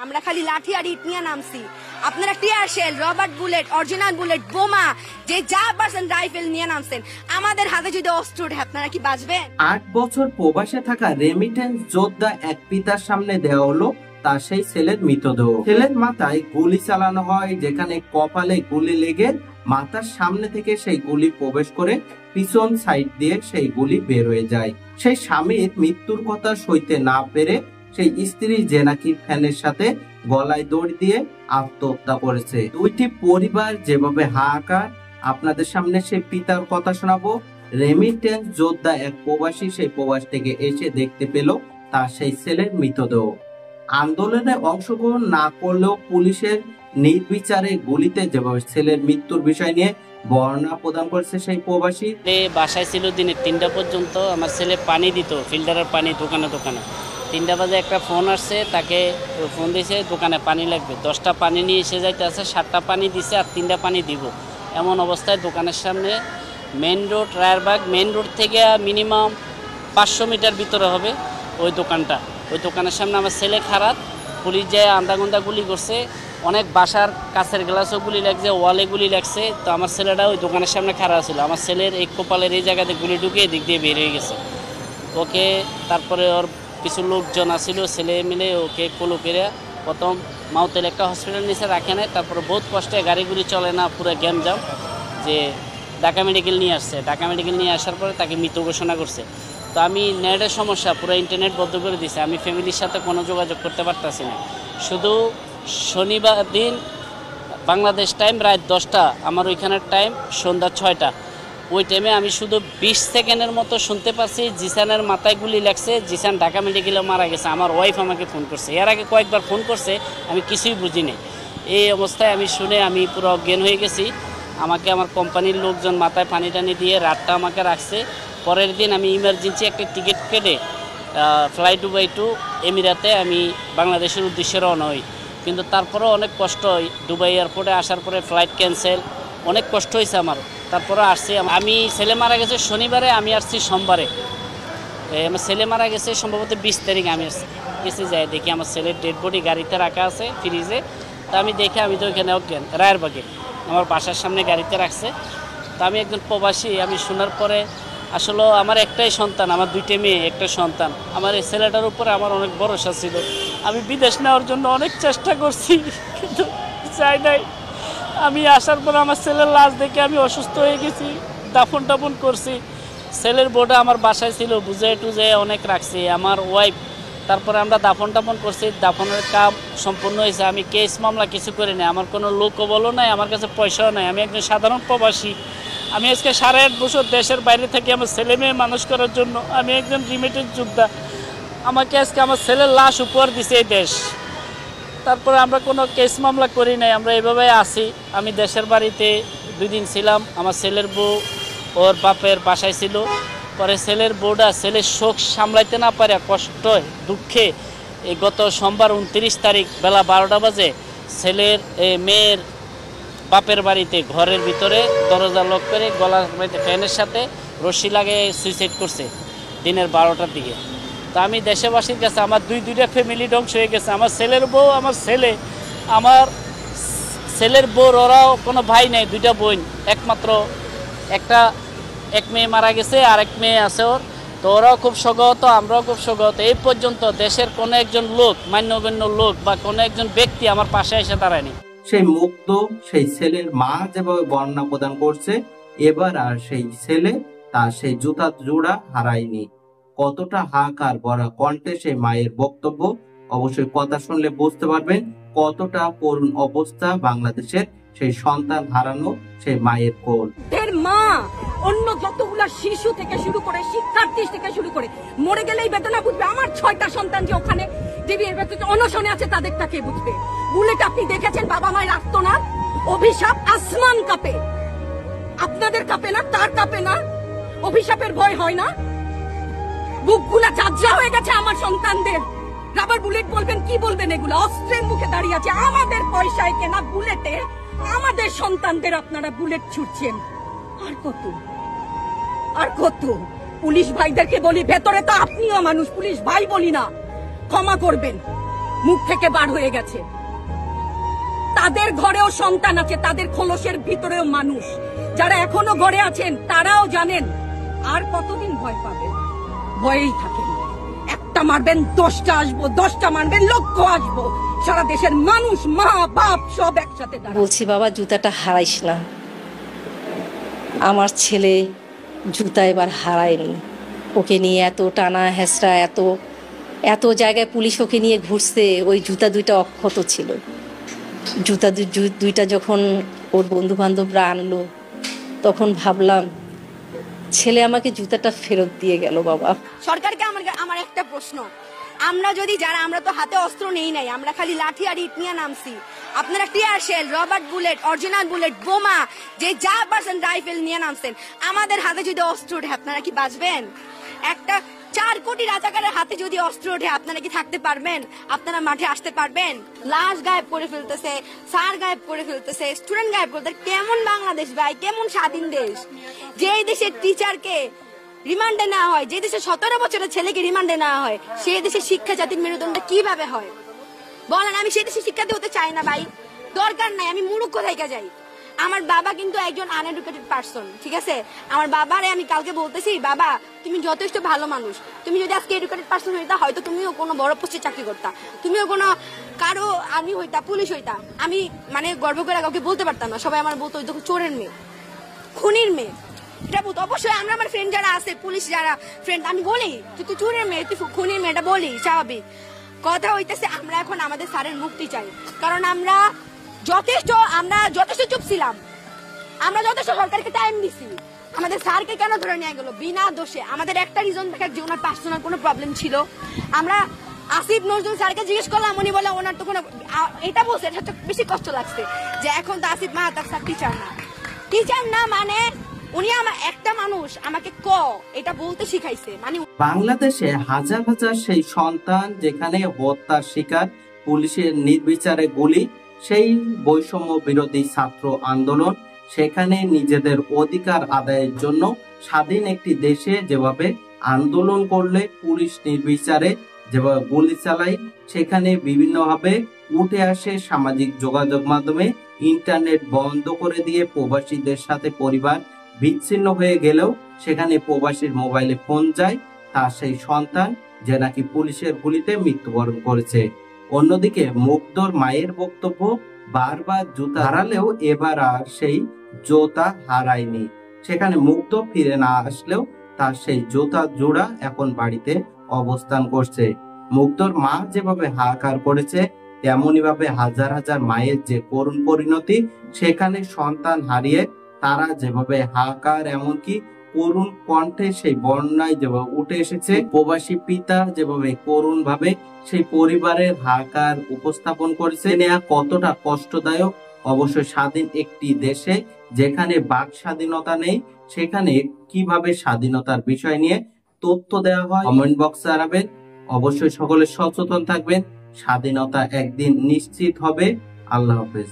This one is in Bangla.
আমরা খালি লাঠি আর ইট নিয়ে নামছি, আপনারা tear shell, rubber bullet, original bullet, বোমা, যে যা পারছেন রাইফেল নিয়ে নামছেন। আমাদের হাতে যদি অস্ত্র ওঠে আপনারা কি বাঁচবেন? 8 বছর প্রবাসে থাকা রেমিটেন্স যোদ্ধা এক পিতার সামনে দেওয়া হলো তার সেই ছেলের মৃতদেহ। ছেলের মাথায় গুলি চালানো হয়, যেখানে কপালে গুলি লেগে মাথার সামনে থেকে সেই গুলি প্রবেশ করে পিছন সাইড দিয়ে সেই গুলি বের হয়ে যায়। সেই স্বামীর মৃত্যুর কথা সইতে না পেরে সেই স্ত্রী যে নাকি ফ্যানের সাথে গলায় দড়ি দিয়ে আত্মহত্যা করেছে। দুইটি পরিবার যেভাবে হাহাকার, আপনাদের সামনে সেই পিতার কথা শোনাবো। রেমিটেন্স যোদ্ধা এক প্রবাসী সেই প্রবাস থেকে এসে দেখতে পেল তার সেই ছেলের মৃতদেহ। আন্দোলনে অংশগ্রহণ না করলেও পুলিশের নির্বিচারে গুলিতে যেভাবে ছেলের মৃত্যুর বিষয় নিয়ে বর্ণনা প্রদান করেছে সেই প্রবাসী। বাসায় ছিল দিনে 3টা পর্যন্ত, আমার ছেলে পানি দিত, ফিল্টারের পানি দোকানে দোকানে। 3টা বাজে একটা ফোন আসছে, তাকে ফোন দিয়েছে দোকানে পানি লাগবে, 10টা পানি নিয়ে এসে যাইতে আছে, 7টা পানি দিছে আর 3টা পানি দিব। এমন অবস্থায় দোকানের সামনে main road, Rayerbagh main road থেকে মিনিমাম 500 মিটার ভিতরে হবে ওই দোকানটা। ওই দোকানের সামনে আমার ছেলে খারাপ, পুলিশ যায় আন্দাগুন্দা গুলি করছে, অনেক বাসার কাছের গ্লাসও গুলি লাগছে, ওয়ালে গুলি লাগছে। তো আমার ছেলেটা ওই দোকানের সামনে খারাপ ছিল, আমার ছেলের এই কপালের এই জায়গাতে গুলি ঢুকে এদিক দিয়ে বের হয়ে গেছে। ওকে তারপরে ওর কিছু লোকজন আসছিল, ছেলে মিলে ওকে কোলো করে প্রথম মাউতেল একটা হসপিটাল নিচে রাখে নেয়। তারপরে বহুত কষ্টে, গাড়িগুলি চলে না, পুরো গ্যামজাম, যে ঢাকা মেডিকেল নিয়ে আসছে। ঢাকা মেডিকেল নিয়ে আসার পরে তাকে মৃত ঘোষণা করছে। তো আমি নেটের সমস্যা, পুরো ইন্টারনেট বন্ধ করে দিয়েছি, আমি ফ্যামিলির সাথে কোনো যোগাযোগ করতে পারতেছি না। শুধু শনিবার দিন বাংলাদেশ টাইম রাত 10টা, আমার ওইখানের টাইম সন্ধ্যা 6টা, ওই টাইমে আমি শুধু 20 সেকেন্ডের মতো শুনতে পাচ্ছি জিসানের মাথায় গুলি লাগছে, জিসান ঢাকা মেডিকেলে মারা গেছে। আমার ওয়াইফ আমাকে ফোন করছে, এর আগে কয়েকবার ফোন করছে, আমি কিছুই বুঝিনি। এই অবস্থায় আমি শুনে আমি পুরো অজ্ঞান হয়ে গেছি। আমাকে আমার কোম্পানির লোকজন মাথায় পানি টানি দিয়ে রাতটা আমাকে রাখছে। পরের দিন আমি ইমার্জেন্সি একটা টিকিট কেটে ফ্লাই দুবাই টু এমিরাতে আমি বাংলাদেশের উদ্দেশ্যে রওনা হই। কিন্তু তারপরেও অনেক কষ্ট হয়, দুবাই এয়ারপোর্টে আসার পরে ফ্লাইট ক্যান্সেল, অনেক কষ্ট হয়েছে আমার। তারপরে আসছি, আমি ছেলে মারা গেছে শনিবারে, আমি আসছি সোমবারে। আমার ছেলে মারা গেছে সম্ভবত 20 তারিখ, আমি গেছি, যাই দেখি আমার ছেলের ডেড বডি গাড়িতে রাখা আছে ফ্রিজে। তা আমি দেখে, আমি তো ওইখানে অজ্ঞান, রায়েরবাগে আমার বাসার সামনে গাড়িতে রাখছে। তা আমি একজন প্রবাসী, আমি শোনার পরে আসলে আমার একটাই সন্তান, আমার 2টে মেয়ে, একটা সন্তান, আমার এই ছেলেটার উপরে আমার অনেক ভরসা ছিল। আমি বিদেশ নেওয়ার জন্য অনেক চেষ্টা করছি, কিন্তু চাই নাই। আমি আসার পর আমার ছেলের লাশ দেখে আমি অসুস্থ হয়ে গেছি, দাফন টাফন করছি। ছেলের বউটা আমার বাসায় ছিল, বুঝে টুজে অনেক রাখছি, আমার ওয়াইফ। তারপরে আমরা দাফন টাফন করছি, দাফনের কাম সম্পূর্ণ হয়েছে। আমি কেস মামলা কিছু করি নাই, আমার কোনো লোকও বলো নাই, আমার কাছে পয়সাও নাই। আমি একজন সাধারণ প্রবাসী। আমি আজকে 8.5 বছর দেশের বাইরে থাকি আমার ছেলে মেয়ে মানুষ করার জন্য। আমি একজন রিমিটেড যোদ্ধা, আমাকে আজকে আমার ছেলের লাশ উপহার দিছে এই দেশ। তারপরে আমরা কোনো কেস মামলা করি নাই, আমরা এভাবে আসি। আমি দেশের বাড়িতে 2 দিন ছিলাম, আমার ছেলের বউ ওর বাপের বাসায় ছিল। পরে ছেলের বউটা ছেলের শোক সামলাইতে না পারে কষ্ট দুঃখে এই গত সোমবার 29 তারিখ বেলা 12টা বাজে ছেলের মেয়ের বাপের বাড়িতে ঘরের ভিতরে দরজা লক করে গলার ফ্যানের সাথে রশি লাগিয়ে সুইসাইড করছে দিনের 12টার দিকে। তো আমি দেশবাসীর কাছে, আমার দুইটা ফ্যামিলি ধ্বংস হয়ে গেছে, আমার ছেলের বউ, আমার ছেলে, আমার ছেলের বউর ওরাও কোনো ভাই নেই, 2টা বোন, একমাত্র এক মেয়ে মারা গেছে আর এক মেয়ে আছে ওর। তো ওরাও খুব শোকাহত, আমরাও খুব শোকাহত। এই পর্যন্ত দেশের কোনো একজন লোক, মান্যগণ্য লোক বা কোনো একজন ব্যক্তি আমার পাশে এসে দাঁড়ায়নি। সেই মুগ্ধ সেই ছেলের মা যেভাবে বর্ণনা প্রদান করছে, এবার আর সেই ছেলে তার সেই জুতা জোড়া হারায়নি। কতটা হাহাকার ভরা কণ্ঠে সেই মায়ের বক্তব্য, অবশ্যই কথা শুনলে বুঝতে পারবেন কতটা করুণ অবস্থা বাংলাদেশের সেই সন্তান হারানো সেই মায়ের কোল। মা অন্য যতগুলা শিশু থেকে শুরু করে, শিক্ষার্থী থেকে শুরু করে মরে গেলেই বেদনা বুঝবে। আমার 6টা সন্তান যে ওখানে অনশনে আছে, তাদের তাকে বুঝবে। বুলেট আপনি দেখেছেন, বাবা মায়ের আর্তনাদ, অভিশাপ, আসমান কাঁপে। আপনাদের কাঁপে না? তার কাঁপে না? অভিশাপের ভয় হয় না? বুকগুলা ঝাঁঝরা হয়ে গেছে আমার সন্তানদের। রাবার বুলেট বলবেন, কি বলবেন? এগুলো অস্ত্রের মুখে দাঁড়িয়ে আছে, আমাদের পয়সায় কেনা বুলেটে আমাদের সন্তানদের আপনারা বুলেট ছুটছেন। আর কত আর কত? পুলিশ ভাইদেরকে বলি, ভেতরে তো আপনিও মানুষ, পুলিশ ভাই বলি না, ক্ষমা করবেন। মুখ থেকে বার হয়ে গেছে। তাদের ঘরেও সন্তান আছে, তাদের খোলসের ভিতরেও মানুষ। যারা এখনো ঘরে আছেন তারাও জানেন আর কতদিন ভয় পাবেন। ভয়েই থাকেন, একটা মারবেন 10টা আসবো, 10টা মারবেন লক্ষ আসবো। সারা দেশের মানুষ, মা বাপ সব একসাথে দাঁড়াবে। বলছি বাবা, জুতাটা হারাইস না। আমার ছেলে জুতা এবার হারায়নি। ওকে নিয়ে এত টানা হেঁচড়া, এত জায়গায় পুলিশ ওকে নিয়ে ঘুরছে, ওই জুতা দুইটা অক্ষত ছিল। জুতা দুইটা যখন ওর বন্ধু বান্ধবরা আনলো, তখন ভাবলাম ছেলে আমাকে জুতাটা ফেরত দিয়ে গেল। বাবা, সরকারকে আমার একটা প্রশ্ন, আমরা তো হাতে অস্ত্র নেই নাই, আমরা খালি লাঠি আর ইট নিয়ে নামছি। আপনারা tear shell, rubber bullet, original bullet, বোমা, যে যা পারছেন রাইফেল নিয়ে নামছেন। আমাদের হাতে যদি অস্ত্র ওঠে আপনারা কি বাঁচবেন? একটা 4 কোটি রাজাকারের হাতে যদি অস্ত্র ওঠে আপনারা কি থাকতে পারবেন? আপনারা মাঠে আসতে পারবেন? লাশ গায়েব করে ফেলতেছে, স্যার গায়েব করে ফেলতেছে, স্টুডেন্ট গায়েব করতেছে। কেমন বাংলাদেশ ভাই, কেমন স্বাধীন দেশ? যেই দেশের টিচারকে রিমান্ডে নেওয়া হয়, যে দেশে 17 বছরের ছেলেকে রিমান্ডে নেওয়া হয়, সেই দেশে শিক্ষা জাতির মেরুদণ্ড কিভাবে হয় বলেন? আমি সেই দেশে শিক্ষার্থী হতে চাই না ভাই, দরকার নাই। আমি মূর্খ থেকে যাই। আমার বাবা কিন্তু একজন আনএডুকেটেড পারসন, ঠিক আছে? আমার বাবারে আমি কালকে বলতেছি, বাবা তুমি যথেষ্ট ভালো মানুষ, তুমি যদি আজকে এডুকেটেড পারসন হইতা, হয়তো তুমিও কোনো বড় পোস্টে চাকরি করতা, তুমিও কোনো কারো আর্মি হইতা, পুলিশ হইতা। আমি মানে গর্ব করে কাউকে বলতে পারতাম না। সবাই আমার বলতো ওই তো চোরের মেয়ে, খুনির মেয়ে। এটা বলতো। অবশ্যই আমরা আমার ফ্রেন্ড যারা আছে, পুলিশ যারা ফ্রেন্ড, আমি বলি তুই চোরের মেয়ে, তুই খুনির মেয়ে, এটা বলি স্বাভাবিক কথা হইতেছে। আমরা এখন আমাদের স্যারের মুক্তি চাই, কারণ আমরা যথেষ্ট চুপ ছিলাম, আমরা যথেষ্ট সরকারকে টাইম দিছি। আমাদের স্যারকে কেন ধরে নিয়ে গেল বিনা দোষে? আমাদের একটা রিজন থাকে যে ওনার পার্সোনাল কোনো প্রবলেম ছিল। আমরা আসিফ নজরুল স্যারকে জিজ্ঞেস করলাম, উনি বলে ওনার তো কোনো, এটা বলছে, এটা বেশি কষ্ট লাগছে যে এখন তো আসিফ মাহতাব স্যার টিচার না মানে উনি আমার একটা মানুষ আমাকে এটা বলতে শিখাইছে। মানে বাংলাদেশে হাজার হাজার সেই সন্তান যেখানে হত্যার শিকার, পুলিশের নির্বিচারে গুলি, সেই বৈষম্য বিরোধী ছাত্র আন্দোলন, সেখানে নিজেদের অধিকার আদায়ের জন্য স্বাধীন একটি দেশে যেভাবে আন্দোলন করলে পুলিশ নির্বিচারে যেভাবে গুলি চালায়, সেখানে বিভিন্নভাবে উঠে আসে সামাজিক যোগাযোগ মাধ্যমে ইন্টারনেট বন্ধ করে দিয়ে প্রবাসীদের সাথে পরিবার বিচ্ছিন্ন হয়ে গেলেও সেখানে প্রবাসীর মোবাইলে ফোন যায় তার সেই সন্তান যে নাকি পুলিশের গুলিতে মৃত্যুবরণ করেছে। অন্যদিকে মুগ্ধর মায়ের বক্তব্য, বারবার জুতা হারালেও এবার আর সেই জুতা হারায়নি। সেখানে মুগ্ধ ফিরে না আসলেও তার সেই জুতা জোড়া এখন বাড়িতে অবস্থান করছে। মুগ্ধর মা যেভাবে হাহাকার করেছে, তেমনি ভাবে হাজার হাজার মায়ের যে করুণ পরিণতি, সেখানে সন্তান হারিয়ে তারা যেভাবে হাহাকার, এমনকি করুণ কণ্ঠে সেই বর্ণনায় যেভাবে উঠে এসেছে, প্রবাসী পিতা যেভাবে করুণ ভাবে সেই পরিবারের হাহাকার উপস্থাপন করেছে, নেওয়া কতটা কষ্টদায়ক। অবশ্যই স্বাধীন একটি দেশে যেখানে বাক স্বাধীনতা নেই, সেখানে কিভাবে স্বাধীনতার বিষয় নিয়ে তথ্য দেওয়া হয় কমেন্ট বক্সে জানাবেন। অবশ্যই সকলে সচেতন থাকবেন, স্বাধীনতা একদিন নিশ্চিত হবে। আল্লাহ হাফেজ।